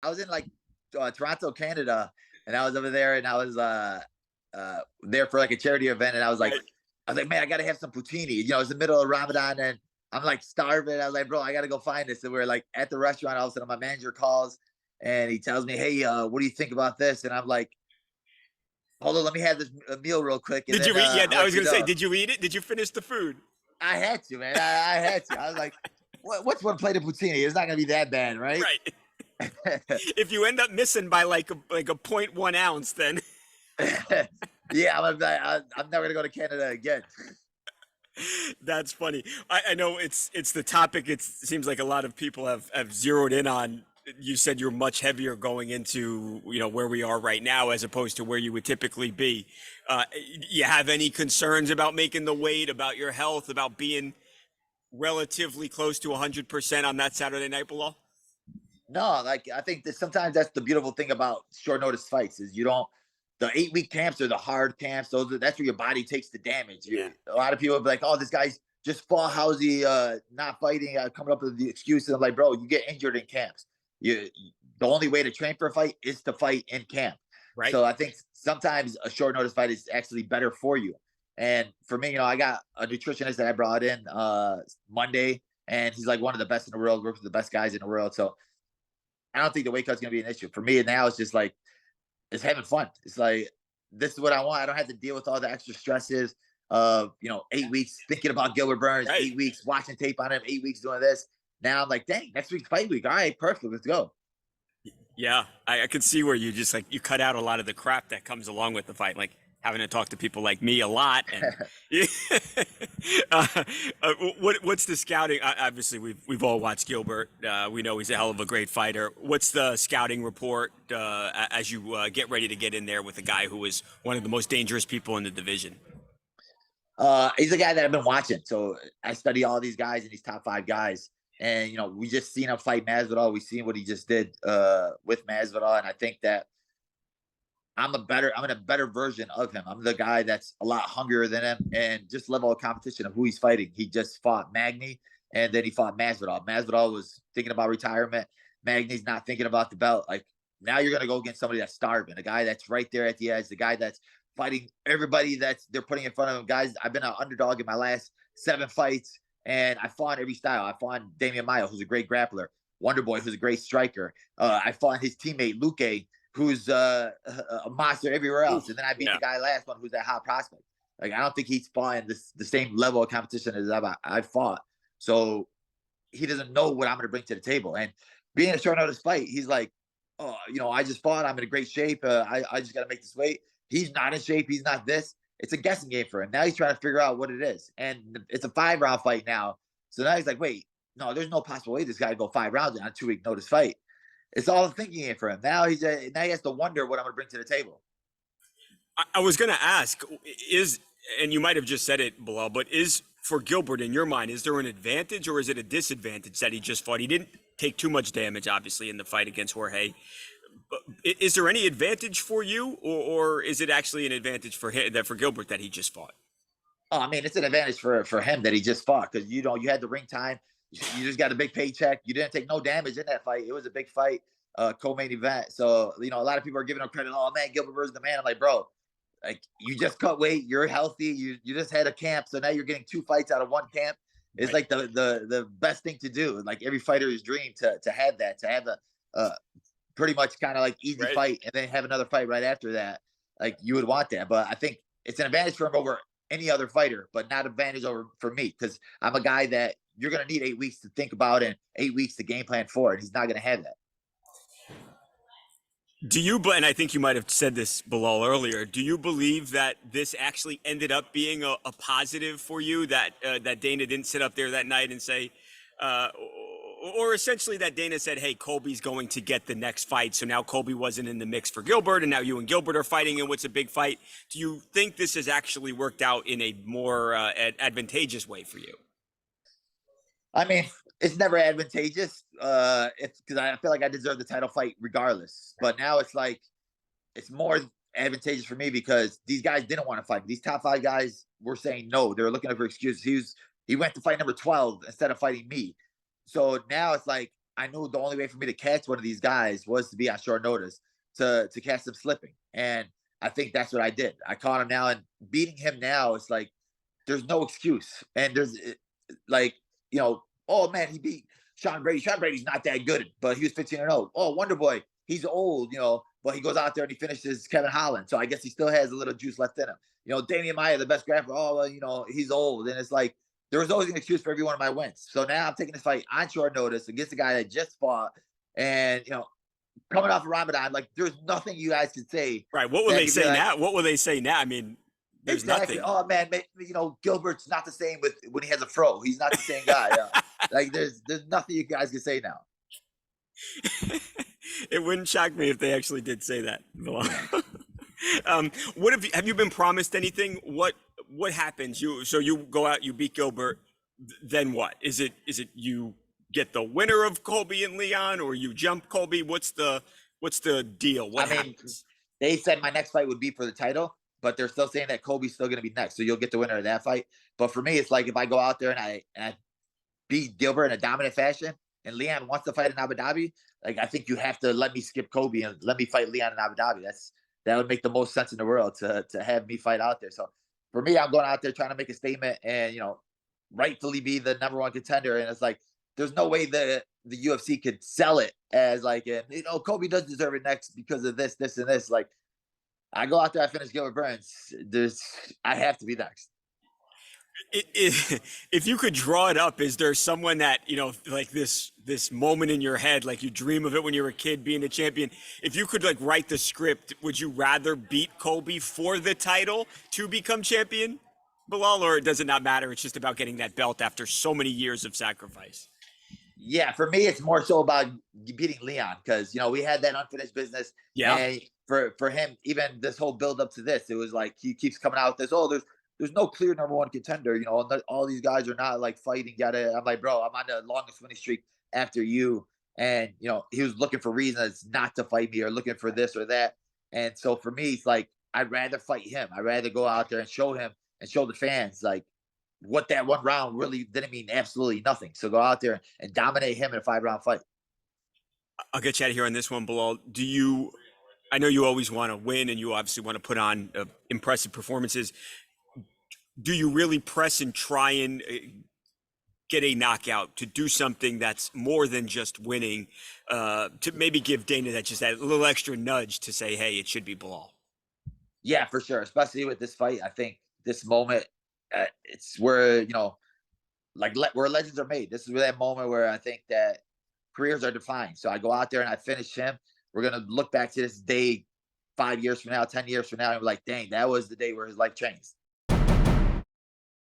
I was in like Toronto, Canada, and I was over there, and I was there for like a charity event, and Right. I was like, man, I gotta have some poutine. You know, it's the middle of Ramadan, and I'm like starving. I was like, bro, I gotta go find this. And we're like at the restaurant. All of a sudden, my manager calls, and he tells me, hey, what do you think about this? And I'm like, hold on, let me have this meal real quick, and Did then you eat? Yeah, I'll I let was you gonna say, know. did you eat it? Did you finish the food? I had to, man. I had to. I was like, what's one plate of poutine? It's not gonna be that bad, right? Right. If you end up missing by like a 0.1 ounce, then Yeah, I'm never gonna go to Canada again. that's funny. I know it's the topic. It seems like a lot of people have zeroed in on. You said you're much heavier going into where we are right now as opposed to where you would typically be. You have any concerns about making the weight, about your health, about being relatively close to 100% on that Saturday night, Bilal? No, like I think that sometimes that's the beautiful thing about short notice fights is you don't. The 8 week camps are the hard camps. That's where your body takes the damage. Yeah. A lot of people be like, "Oh, this guy's just fought. How's he not fighting?" Coming up with the excuses. I'm like, bro, you get injured in camps. You the only way to train for a fight is to fight in camp. Right. So I think sometimes a short notice fight is actually better for you. And for me, I got a nutritionist that I brought in Monday, and he's like one of the best in the world, works with the best guys in the world. So I don't think the weight cut's gonna be an issue for me. Now it's just like it's having fun. It's like this is what I want. I don't have to deal with all the extra stresses of 8 weeks thinking about Gilbert Burns, Right. 8 weeks watching tape on him, 8 weeks doing this. Now I'm like, dang, next week's fight week. All right, perfect. Let's go. Yeah, I could see where you just like you cut out a lot of the crap that comes along with the fight, like having to talk to people like me a lot. And uh, what's the scouting? Obviously, we've all watched Gilbert. We know he's a hell of a great fighter. What's the scouting report as you get ready to get in there with a guy who is one of the most dangerous people in the division? He's a guy that I've been watching. So I study all these guys and these top five guys. And we just seen him fight Masvidal. We seen what he just did with Masvidal, and I think that I'm in a better version of him. I'm the guy that's a lot hungrier than him and just level of competition of who he's fighting. He just fought Magny and then he fought Masvidal. Masvidal was thinking about retirement. Magny's not thinking about the belt. Like now you're gonna go against somebody that's starving, a guy that's right there at the edge, the guy that's fighting everybody that's they're putting in front of him. Guys, I've been an underdog in my last 7 fights, and I fought every style. I fought Damian Maia, who's a great grappler, Wonder Boy, who's a great striker. I fought his teammate Luque, who's a monster everywhere Oof, else. And then I beat yeah. the guy last one who's that hot prospect. Like I don't think he's fought in the same level of competition as I fought. So he doesn't know what I'm going to bring to the table. And being a short notice fight, he's like, oh, I just fought. I'm in a great shape. I just got to make this weight. He's not in shape. He's not this. It's a guessing game for him. Now he's trying to figure out what it is. And it's a 5 round fight now. So now he's like, wait, no, there's no possible way this guy to go 5 rounds on a 2 week notice fight. It's all a thinking game for him. Now he has to wonder what I'm going to bring to the table. I was going to ask, and you might have just said it, Bilal, but is for Gilbert in your mind, is there an advantage or is it a disadvantage that he just fought? He didn't take too much damage, obviously, in the fight against Jorge. But is there any advantage for you, or is it actually an advantage for him, that for Gilbert that he just fought? Oh, I mean, it's an advantage for him that he just fought because you had the ring time. You just got a big paycheck. You didn't take no damage in that fight. It was a big fight, co-main event. So a lot of people are giving him credit. Oh man, Gilbert Burns the man. I'm like, bro, like you just cut weight. You're healthy. You just had a camp, so now you're getting 2 fights out of one camp. It's Right. like the best thing to do. Like every fighter's dream to have that, to have a pretty much kind of like easy Right. fight and then have another fight right after that. Like you would want that. But I think it's an advantage for him over any other fighter, but not advantage over for me because I'm a guy that you're going to need 8 weeks to think about and 8 weeks to game plan for it. He's not going to have that. And I think you might have said this, Bilal, earlier. Do you believe that this actually ended up being a positive for you? That Dana didn't sit up there that night and say, uh, or essentially that Dana said, "Hey, Colby's going to get the next fight." So now Colby wasn't in the mix for Gilbert, and now you and Gilbert are fighting in what's a big fight. Do you think this has actually worked out in a more advantageous way for you? I mean, it's never advantageous. It's because I feel like I deserve the title fight regardless. But now it's like it's more advantageous for me because these guys didn't want to fight. These top five guys were saying no. They were looking for excuses. He went to fight number 12 instead of fighting me. So now it's like I knew the only way for me to catch one of these guys was to be on short notice to catch them slipping. And I think that's what I did. I caught him now, and beating him now, it's like there's no excuse. And there's like, oh man, he beat Sean Brady. Sean Brady's not that good, but he was 15-0. Oh, Wonder Boy, he's old, but he goes out there and he finishes Kevin Holland. So I guess he still has a little juice left in him. Damian Maya, the best grapher. Oh, well, he's old. And it's like, there was always an excuse for every one of my wins. So now I'm taking this fight on short notice against a guy that just fought. And, coming off of Ramadan, like, there's nothing you guys can say. Right. What will they say now? What will they say now? I mean, there's nothing. Oh man, Gilbert's not the same with when he has a fro. He's not the same guy. Like there's nothing you guys can say now. It wouldn't shock me if they actually did say that. What have you been promised anything? What happens? So you go out, you beat Gilbert, then what? Is it you get the winner of Colby and Leon, or you jump Colby? What's the deal? What happens? They said my next fight would be for the title, but they're still saying that Colby's still going to be next. So you'll get the winner of that fight. But for me, it's like if I go out there and I beat Gilbert in a dominant fashion, and Leon wants to fight in Abu Dhabi, like I think you have to let me skip Colby and let me fight Leon in Abu Dhabi. That would make the most sense in the world to have me fight out there. So for me, I'm going out there trying to make a statement and rightfully be the number one contender. And it's like there's no way the UFC could sell it as like, Colby does deserve it next because of this, this, and this. Like I go out there, I finish Gilbert Burns. I have to be next. If you could draw it up, is there someone that, like this moment in your head, like you dream of it when you were a kid being a champion? If you could like write the script, would you rather beat Colby for the title to become champion, Belal, or does it not matter? It's just about getting that belt after so many years of sacrifice. Yeah, for me, it's more so about beating Leon because, we had that unfinished business. Yeah. And for him, even this whole build up to this, it was like he keeps coming out with this, there's no clear number one contender. All these guys are not like fighting. I'm like, bro, I'm on the longest winning streak after you. And, he was looking for reasons not to fight me or looking for this or that. And so for me, it's like, I'd rather fight him. I'd rather go out there and show him and show the fans like what that one round really didn't mean absolutely nothing. So go out there and dominate him in a 5-round fight. I'll get you out of here on this one, Belal. I know you always want to win and you obviously want to put on impressive performances. Do you really press and try and get a knockout to do something that's more than just winning, to maybe give Dana that little extra nudge to say, hey, it should be Belal? Yeah, for sure. Especially with this fight. I think this moment, it's where, where legends are made. This is where that moment where I think that careers are defined. So I go out there and I finish him. We're going to look back to this day 5 years from now, 10 years from now, and be like, dang, that was the day where his life changed.